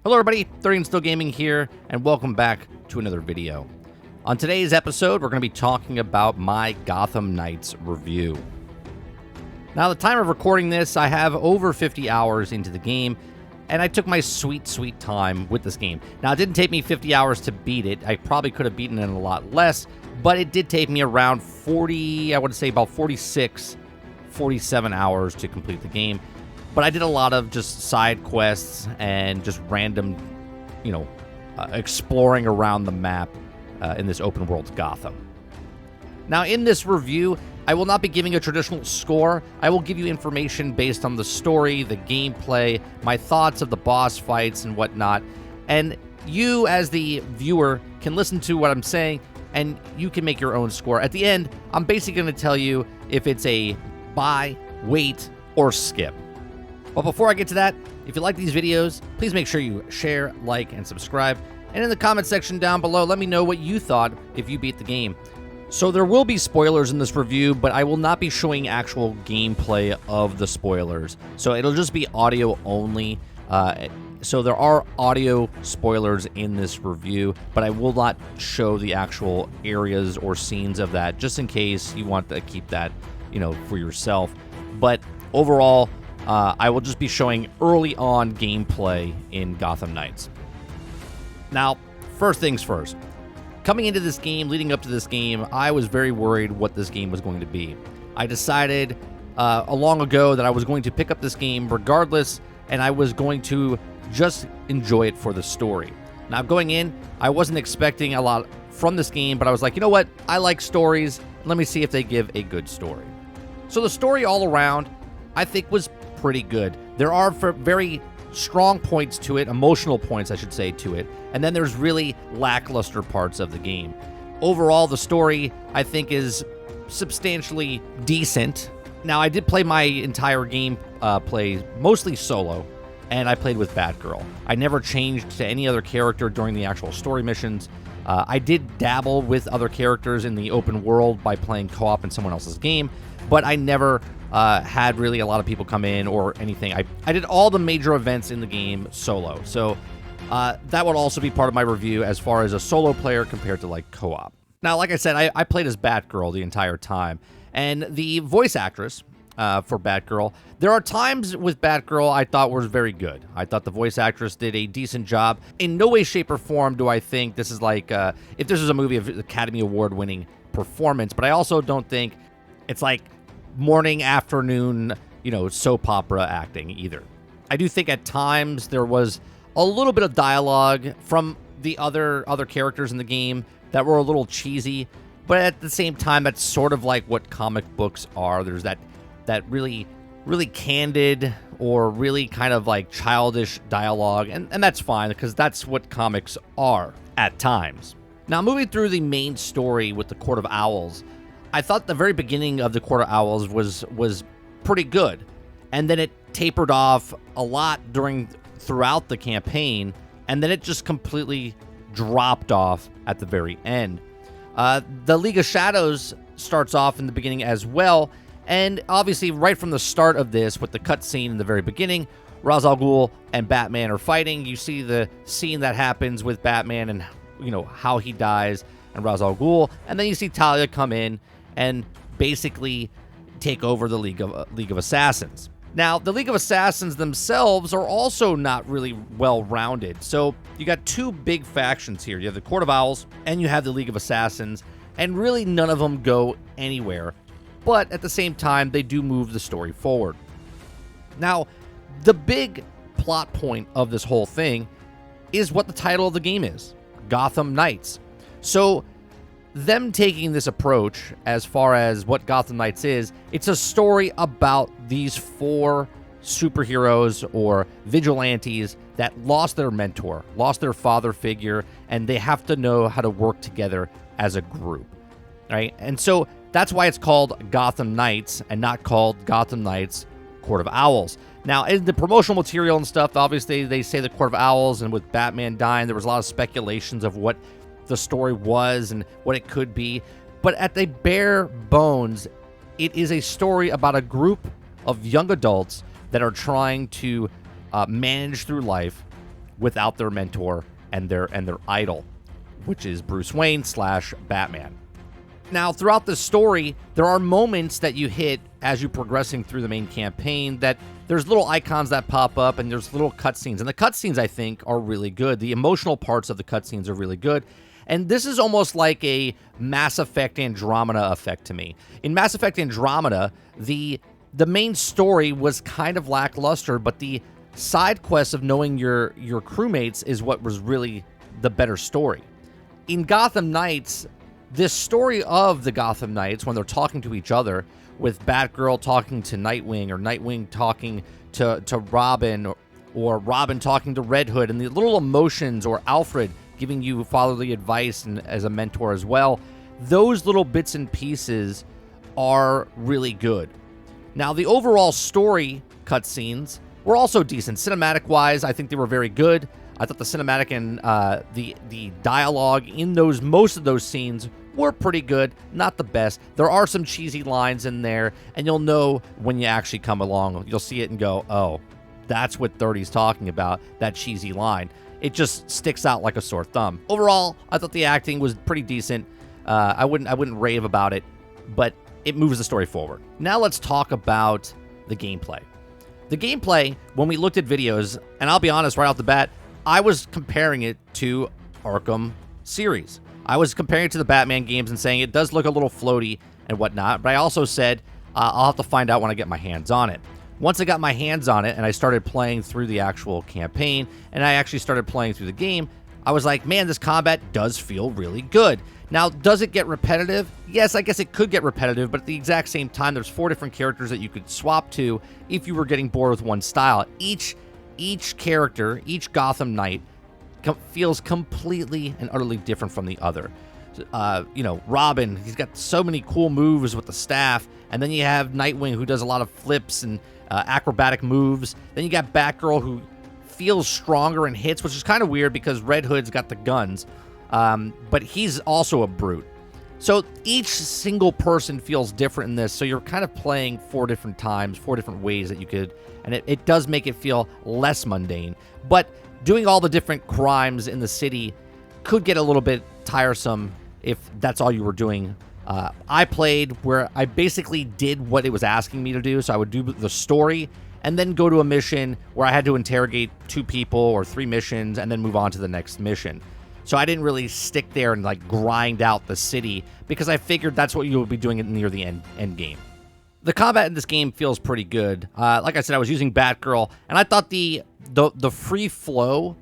Hello everybody, 30 and Still Gaming here, and welcome back to another video. On today's episode, we're going to be talking about my Gotham Knights review. Now, at the time of recording this, I have over 50 hours into the game, and I took my sweet time with this game. Now, it didn't take me 50 hours to beat it. I probably could have beaten it in a lot less, but it did take me around 40, I would say about 46, 47 hours to complete the game. But I did a lot of just side quests and just random, exploring around the map in this open world Gotham. Now, in this review, I will not be giving a traditional score. I will give you information based on the story, the gameplay, my thoughts of the boss fights and whatnot. And you, as the viewer, can listen to what I'm saying, and you can make your own score. At the end, I'm basically going to tell you if it's a buy, wait, or skip. But before I get to that, if you like these videos, please make sure you share, like, and subscribe. And in the comment section down below, let me know what you thought if you beat the game. So there will be spoilers in this review, but I will not be showing actual gameplay of the spoilers. So it'll just be audio only. So there are audio spoilers in this review, but I will not show the actual areas or scenes of that, just in case you want to keep that, for yourself. But overall, I will just be showing early on gameplay in Gotham Knights. Now, first things first. Coming into this game, leading up to this game, I was very worried what this game was going to be. I decided long ago that I was going to pick up this game regardless, and I was going to just enjoy it for the story. Now, going in, I wasn't expecting a lot from this game, but I was like, you know what? I like stories. Let me see if they give a good story. So the story all around, I think, was pretty good. There are very strong points to it, emotional points, I should say, to it, and then there's really lackluster parts of the game. Overall, the story, I think, is substantially decent. Now, I did play my entire game play mostly solo, and I played with Batgirl. I never changed to any other character during the actual story missions. I did dabble with other characters in the open world by playing co-op in someone else's game, but I never had really a lot of people come in or anything. I did all the major events in the game solo. So that would also be part of my review as far as a solo player compared to like co-op. Now, like I said, I played as Batgirl the entire time. And the voice actress for Batgirl, there are times with Batgirl I thought was very good. I thought the voice actress did a decent job. In no way, shape, or form do I think this is like, if this was a movie of Academy Award winning performance, but I also don't think it's like morning, afternoon, soap opera acting either. I do think at times there was a little bit of dialogue from the other characters in the game that were a little cheesy, but at the same time, that's sort of like what comic books are. There's that really, really candid or really kind of like childish dialogue, and that's fine because that's what comics are at times. Now, moving through the main story with the Court of Owls, I thought the very beginning of the Court of Owls was pretty good, and then it tapered off a lot throughout the campaign, and then it just completely dropped off at the very end. The League of Shadows starts off in the beginning as well, and obviously right from the start of this, with the cutscene in the very beginning, Ra's al Ghul and Batman are fighting. You see the scene that happens with Batman and how he dies and Ra's al Ghul, and then you see Talia come in and basically take over the League of Assassins. Now, the League of Assassins themselves are also not really well-rounded. So you got two big factions here. You have the Court of Owls and you have the League of Assassins, and really none of them go anywhere. But at the same time, they do move the story forward. Now, the big plot point of this whole thing is what the title of the game is, Gotham Knights. So them taking this approach as far as what Gotham Knights is, it's a story about these four superheroes or vigilantes that lost their mentor, lost their father figure, and they have to know how to work together as a group, right? And so that's why it's called Gotham Knights and not called Gotham Knights Court of Owls. Now, in the promotional material and stuff, obviously they say the Court of Owls, and with Batman dying, there was a lot of speculations of what the story was and what it could be. But at the bare bones, it is a story about a group of young adults that are trying to manage through life without their mentor and their idol, which is Bruce Wayne / Batman. Now, throughout the story, there are moments that you hit as you're progressing through the main campaign that there's little icons that pop up and there's little cutscenes. And the cutscenes, I think, are really good. The emotional parts of the cutscenes are really good. And this is almost like a Mass Effect Andromeda effect to me. In Mass Effect Andromeda, the main story was kind of lackluster, but the side quests of knowing your crewmates is what was really the better story. In Gotham Knights, this story of the Gotham Knights, when they're talking to each other, with Batgirl talking to Nightwing, or Nightwing talking to Robin, or Robin talking to Red Hood, and the little emotions, or Alfred giving you fatherly advice and as a mentor as well, those little bits and pieces are really good. Now, the overall story cutscenes were also decent. Cinematic-wise, I think they were very good. I thought the cinematic and the dialogue in most of those scenes were pretty good. Not the best. There are some cheesy lines in there, and you'll know when you actually come along. You'll see it and go, oh, that's what 30's talking about, that cheesy line. It just sticks out like a sore thumb. Overall, I thought the acting was pretty decent. I wouldn't rave about it, but it moves the story forward. Now let's talk about the gameplay. The gameplay, when we looked at videos, and I'll be honest right off the bat, I was comparing it to Arkham series. I was comparing it to the Batman games and saying it does look a little floaty and whatnot, but I also said I'll have to find out when I get my hands on it. Once I got my hands on it and I started playing through the actual campaign and I actually started playing through the game, I was like, man, this combat does feel really good. Now, does it get repetitive? Yes, I guess it could get repetitive, but at the exact same time, there's 4 different characters that you could swap to if you were getting bored with one style. Each character, each Gotham Knight feels completely and utterly different from the other. Robin, he's got so many cool moves with the staff, and then you have Nightwing, who does a lot of flips and acrobatic moves. Then you got Batgirl, who feels stronger and hits, which is kind of weird because Red Hood's got the guns, but he's also a brute. So each single person feels different in this, so you're kind of playing 4 different times, 4 different ways that you could, and it does make it feel less mundane. But doing all the different crimes in the city could get a little bit tiresome if that's all you were doing. I played where I basically did what it was asking me to do, so I would do the story and then go to a mission where I had to interrogate 2 people or 3 missions and then move on to the next mission. So I didn't really stick there and like grind out the city because I figured that's what you would be doing near the end game. The combat in this game feels pretty good. Like I said, I was using Batgirl, and I thought the free flow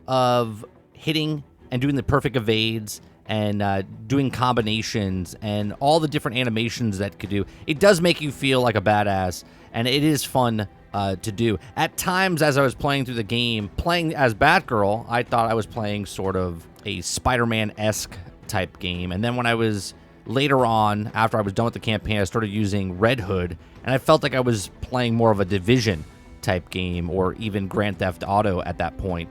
of hitting and doing the perfect evades and doing combinations and all the different animations that it could do, it does make you feel like a badass, and it is fun to do. At times, as I was playing through the game, playing as Batgirl, I thought I was playing sort of a Spider-Man-esque type game, and then when I was later on, after I was done with the campaign, I started using Red Hood, and I felt like I was playing more of a Division type game, or even Grand Theft Auto at that point.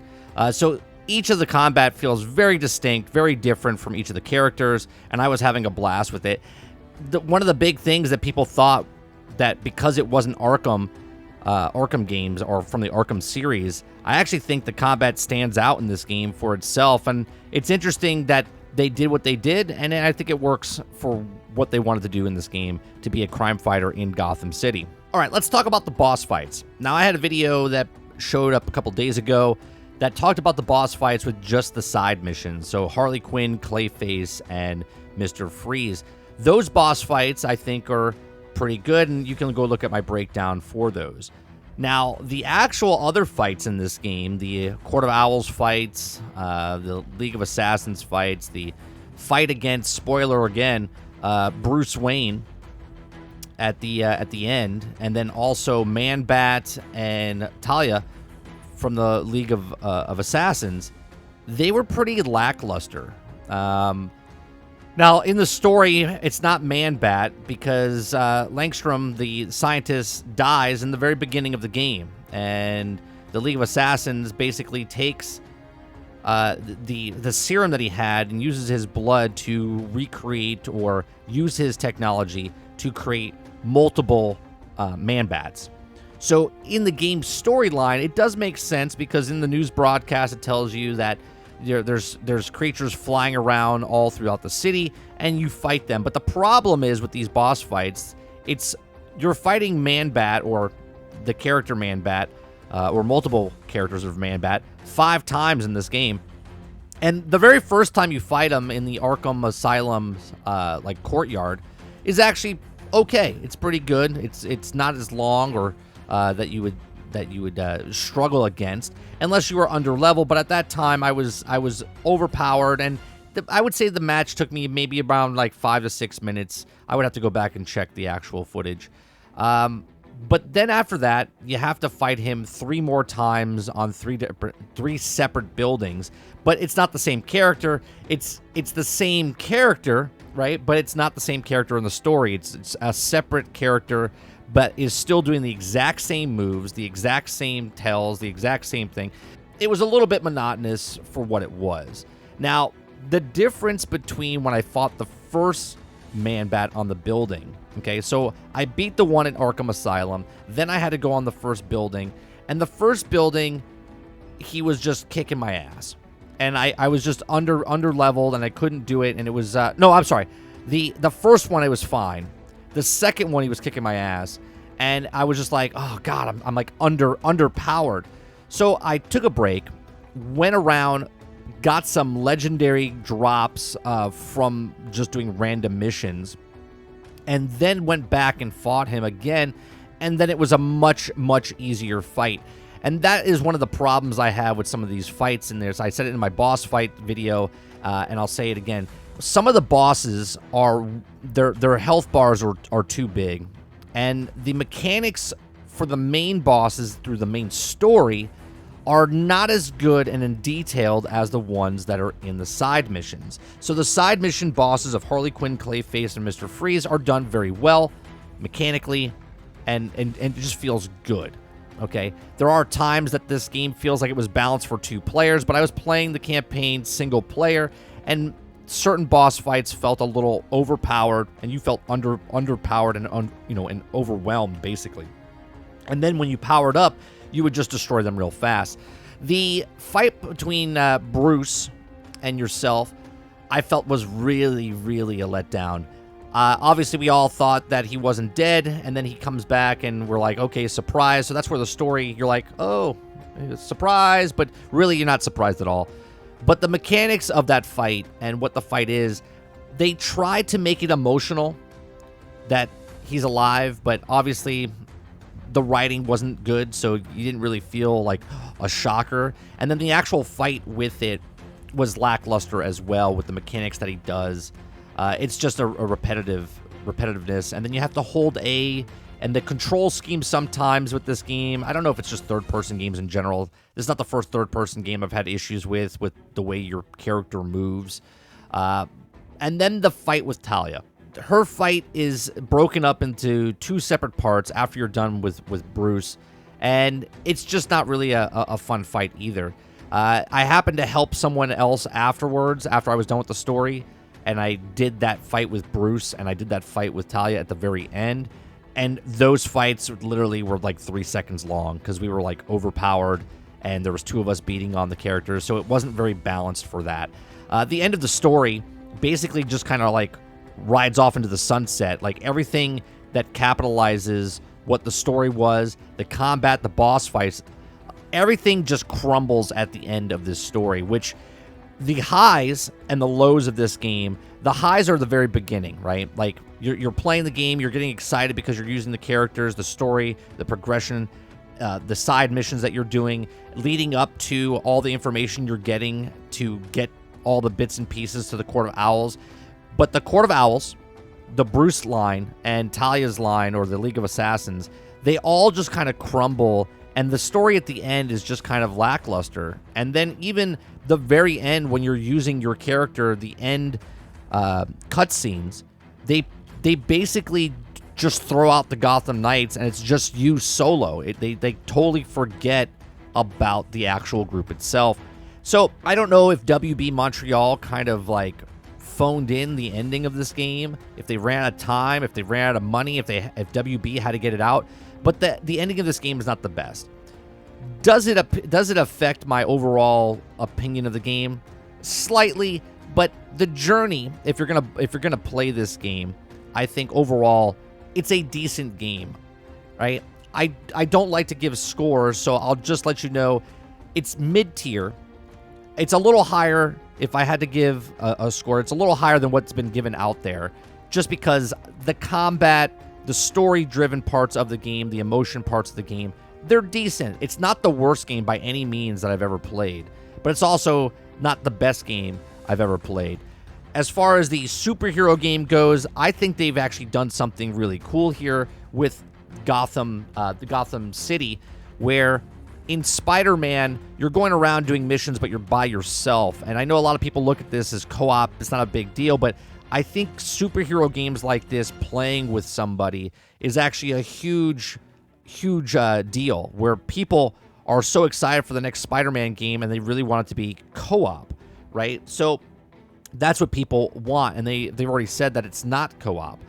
So each of the combat feels very distinct, very different from each of the characters, and I was having a blast with it. One of the big things that people thought that because it wasn't Arkham games or from the Arkham series, I actually think the combat stands out in this game for itself, and it's interesting that they did what they did, and I think it works for what they wanted to do in this game, to be a crime fighter in Gotham City. All right, let's talk about the boss fights. Now, I had a video that showed up a couple days ago that talked about the boss fights with just the side missions, so Harley Quinn, Clayface, and Mr. Freeze. Those boss fights, I think, are pretty good, and you can go look at my breakdown for those. Now, the actual other fights in this game, the Court of Owls fights, the League of Assassins fights, the fight against, spoiler again, Bruce Wayne at the end, and then also Man-Bat and Talia from the League of Assassins, they were pretty lackluster. Now, in the story, it's not Man-Bat because Langstrom, the scientist, dies in the very beginning of the game. And the League of Assassins basically takes the serum that he had and uses his blood to recreate or use his technology to create multiple Man-Bats. So in the game storyline, it does make sense because in the news broadcast, it tells you that there's creatures flying around all throughout the city, and you fight them. But the problem is with these boss fights, you're fighting Man-Bat, or the character Man-Bat, or multiple characters of Man-Bat, 5 times in this game. And the very first time you fight him in the Arkham Asylum's like courtyard is actually okay. It's pretty good. It's not as long or that you would struggle against unless you were under level. But at that time, I was overpowered, and I would say the match took me maybe around like 5 to 6 minutes. I would have to go back and check the actual footage. But then after that, you have to fight him 3 more times on 3 separate buildings. But it's not the same character. It's the same character, right? But it's not the same character in the story. It's a separate character, but is still doing the exact same moves, the exact same tells, the exact same thing. It was a little bit monotonous for what it was. Now, the difference between when I fought the first Man-Bat on the building, okay, so I beat the one at Arkham Asylum, then I had to go on the first building, and the first building, he was just kicking my ass. And I was just under leveled, and I couldn't do it, and it was, no, I'm sorry. The first one, I was fine. The second one, he was kicking my ass, and I was just like, oh, God, I'm like underpowered. So I took a break, went around, got some legendary drops from just doing random missions, and then went back and fought him again, and then it was a much, much easier fight. And that is one of the problems I have with some of these fights in this. I said it in my boss fight video, and I'll say it again. Some of the bosses their health bars are too big, and the mechanics for the main bosses through the main story are not as good and in detailed as the ones that are in the side missions. So the side mission bosses of Harley Quinn, Clayface, and Mr. Freeze are done very well mechanically, and it just feels good. Okay, there are times that this game feels like it was balanced for 2 players, but I was playing the campaign single player, and certain boss fights felt a little overpowered, and you felt underpowered and overwhelmed basically. And then when you powered up, you would just destroy them real fast. The fight between Bruce and yourself, I felt was really, really a letdown. Obviously, we all thought that he wasn't dead, and then he comes back, and we're like, okay, surprise. So that's where the story, you're like, oh, surprise, but really you're not surprised at all. But the mechanics of that fight and what the fight is, they tried to make it emotional that he's alive, but obviously the writing wasn't good, so you didn't really feel like a shocker. And then the actual fight with it was lackluster as well with the mechanics that he does. It's just a repetitiveness, and then you have to hold A, and the control scheme sometimes with this game, I don't know if it's just third-person games in general. This is not the first third-person game I've had issues with the way your character moves. And then the fight with Talia. Her fight is broken up into 2 separate parts after you're done with Bruce, and it's just not really a fun fight either. I happened to help someone else afterwards, after I was done with the story, and I did that fight with Bruce, and I did that fight with Talia at the very end, and those fights literally were like 3 seconds long, because we were like overpowered, and there was 2 of us beating on the characters, so it wasn't very balanced for that. The end of the story basically just kind of like rides off into the sunset. Like everything that capitalizes what the story was, the combat, the boss fights, everything just crumbles at the end of this story, which the highs and the lows of this game, the highs are the very beginning, right? Like you're playing the game, you're getting excited because you're using the characters, the story, the progression, the side missions that you're doing, leading up to all the information you're getting to get all the bits and pieces to the Court of Owls. But the Court of Owls, the Bruce line, and Talia's line, or the League of Assassins, they all just kind of crumble, and the story at the end is just kind of lackluster. And then even the very end, when you're using your character, the end cutscenes, they basically just throw out the Gotham Knights, and it's just you solo. They totally forget about the actual group itself. So I don't know if WB Montreal kind of like phoned in the ending of this game, if they ran out of time, if they ran out of money, if WB had to get it out. But the ending of this game is not the best. Does it affect my overall opinion of the game? Slightly, but the journey, if you're gonna play this game, I think overall it's a decent game, right? I don't like to give scores, so I'll just let you know it's mid-tier. It's a little higher. If I had to give a score, it's a little higher than what's been given out there, just because the combat, the story-driven parts of the game, the emotion parts of the game, they're decent. It's not the worst game by any means that I've ever played, but it's also not the best game I've ever played. As far as the superhero game goes, I think they've actually done something really cool here with Gotham, the Gotham City, where in Spider-Man, you're going around doing missions, but you're by yourself. And I know a lot of people look at this as co-op. It's not a big deal, but I think superhero games like this, playing with somebody, is actually a huge deal, where people are so excited for the next Spider-Man game and they really want it to be co-op, right? So that's what people want, and they've already said that it's not co-op,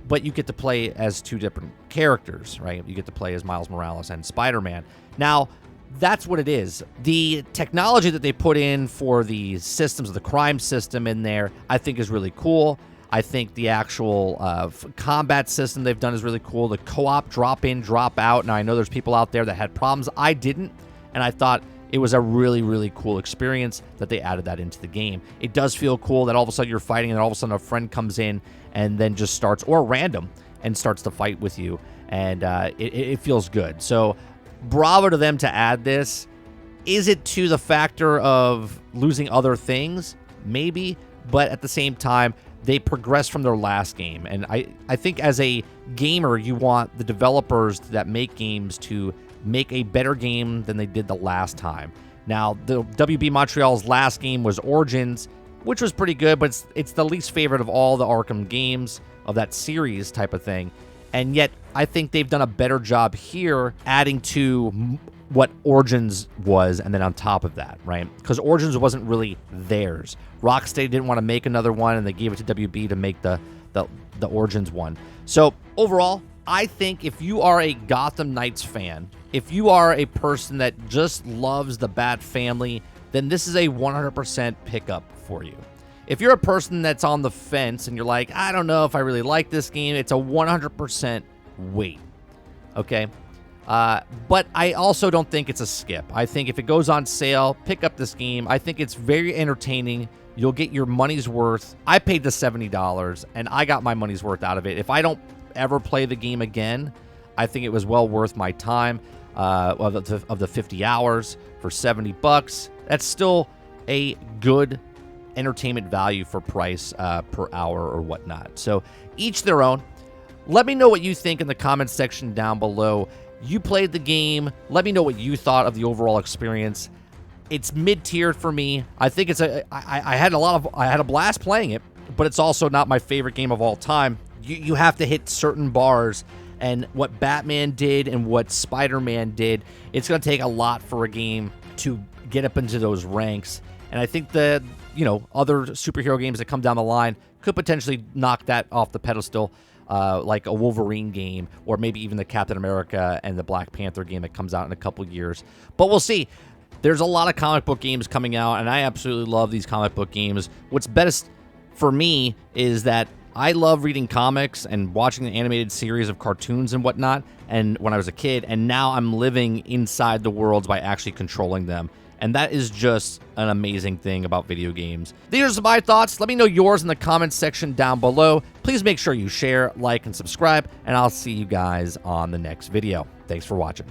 but you get to play as two different characters, right? You get to play as Miles Morales and Spider-Man. Now, that's what it is. The technology that they put in for the systems, the crime system in there, I think is really cool. I think the actual combat system they've done is really cool. The co-op drop in, drop out. Now, I know there's people out there that had problems. I didn't, and I thought it was a really cool experience that they added that into the game. It does feel cool that all of a sudden you're fighting and all of a sudden a friend comes in and then just starts, or random, and starts to fight with you, and it feels good. So bravo to them to add this. Is it to the factor of losing other things? Maybe, but at the same time, they progressed from their last game. And I think as a gamer, you want the developers that make games to make a better game than they did the last time. Now, the WB Montreal's last game was Origins, which was pretty good, but it's the least favorite of all the Arkham games of that series type of thing. And yet, I think they've done a better job here adding to what Origins was, and then on top of that, right? Because Origins wasn't really theirs. Rocksteady didn't want to make another one, and they gave it to WB to make the Origins one. So overall, I think if you are a Gotham Knights fan, if you are a person that just loves the Bat family, then this is a 100% pickup for you. If you're a person that's on the fence and you're like, I don't know if I really like this game, it's a 100% wait, okay? But I also don't think it's a skip. I think if it goes on sale, pick up this game. I think it's very entertaining. You'll get your money's worth. I paid the $70, and I got my money's worth out of it. If I don't ever play the game again, I think it was well worth my time of the 50 hours for $70. That's still a good entertainment value for price per hour or whatnot. So each their own. Let me know what you think in the comments section down below. You played the game. Let me know what you thought of the overall experience. It's mid-tiered for me. I think it's I had a blast playing it, but it's also not my favorite game of all time. You have to hit certain bars, and what Batman did and what Spider-Man did, it's going to take a lot for a game to get up into those ranks. And I think the other superhero games that come down the line could potentially knock that off the pedestal, like a Wolverine game, or maybe even the Captain America and the Black Panther game that comes out in a couple years. But we'll see. There's a lot of comic book games coming out, and I absolutely love these comic book games. What's best for me is that I love reading comics and watching the animated series of cartoons and whatnot, and when I was a kid, and now I'm living inside the worlds by actually controlling them. And that is just an amazing thing about video games. These are my thoughts. Let me know yours in the comments section down below. Please make sure you share, like, and subscribe, and I'll see you guys on the next video. Thanks for watching.